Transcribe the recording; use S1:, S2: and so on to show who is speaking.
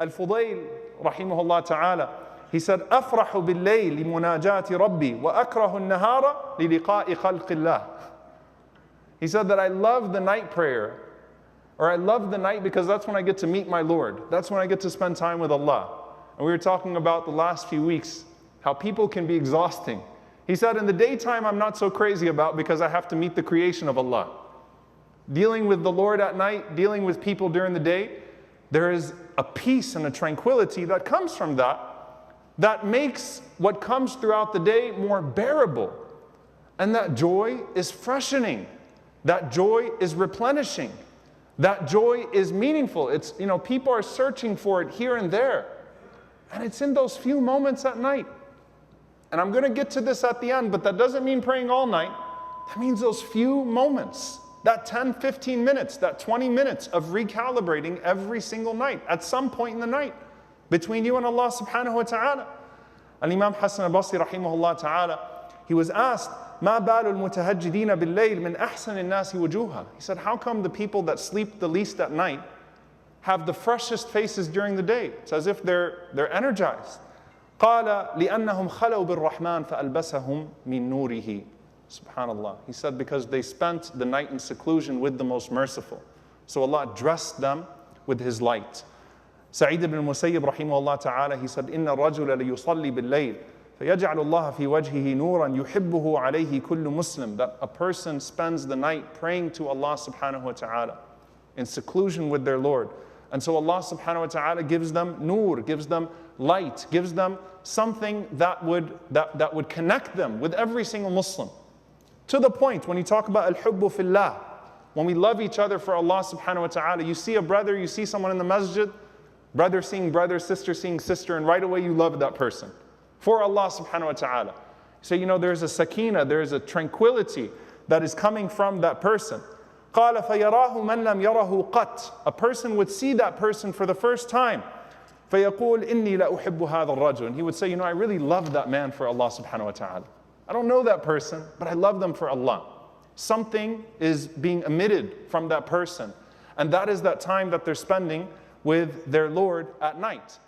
S1: Al-Fudayl, rahimahullah ta'ala, he said, أفرح بالليل لمناجاة ربي وأكره النهار للقاء خلق الله. He said that I love the night prayer, or I love the night because that's when I get to meet my Lord. That's when I get to spend time with Allah. And we were talking about the last few weeks, how people can be exhausting. He said, in the daytime, I'm not so crazy about because I have to meet the creation of Allah. Dealing with the Lord at night, dealing with people during the day, there is a peace and a tranquility that comes from that makes what comes throughout the day more bearable. And that joy is freshening. That joy is replenishing. That joy is meaningful. It's, people are searching for it here and there. And it's in those few moments at night. And I'm going to get to this at the end, but that doesn't mean praying all night. That means those few moments, that 10, 15 minutes, that 20 minutes of recalibrating every single night, at some point in the night, between you and Allah subhanahu wa ta'ala. Al-Imam Hassan al-Basri rahimahullah ta'ala, he was asked, مَا بَالُ الْمُتَهَجِّدِينَ بِاللَّيْلِ مِنْ أَحْسَنِ النَّاسِ وُجُوهًا. He said, how come the people that sleep the least at night have the freshest faces during the day? It's as if they're energized. قَالَ لِأَنَّهُمْ خَلَوْا بِالرَّحْمَنِ فَأَلْبَسَهُمْ مِنْ نُورِهِ. Subhanallah. He said, because they spent the night in seclusion with the most merciful. So Allah dressed them with His light. Sa'id ibn Musayyib rahimahullah ta'ala, he said, إِنَّ الرَّجُلَ لِيُصَلِّي بِاللَّيْلِ فَيَجْعَلُ اللَّهَ فِي وَجْهِهِ نُورًا يُحِبُّهُ عَلَيْهِ كُلُّ مُسْلِمٍ. That a person spends the night praying to Allah subhanahu wa ta'ala in seclusion with their Lord. And so Allah subhanahu wa ta'ala gives them Noor, gives them light, gives them something that would connect them with every single Muslim. To the point, when you talk about al-hubbu fillah, when we love each other for Allah subhanahu wa ta'ala, you see a brother, you see someone in the masjid, brother seeing brother, sister seeing sister, and right away you love that person for Allah subhanahu wa ta'ala. So there's a sakina, there's a tranquility that is coming from that person. قَالَ فَيَرَاهُ مَنْ لَمْ يَرَهُ قَطْ. A person would see that person for the first time. فَيَقُولْ إِنِّي لَأُحِبُّ هَذَا الرَّجُلِ. And he would say, I really love that man for Allah subhanahu wa ta'ala. I don't know that person, but I love them for Allah. Something is being emitted from that person. And that is that time that they're spending with their Lord at night.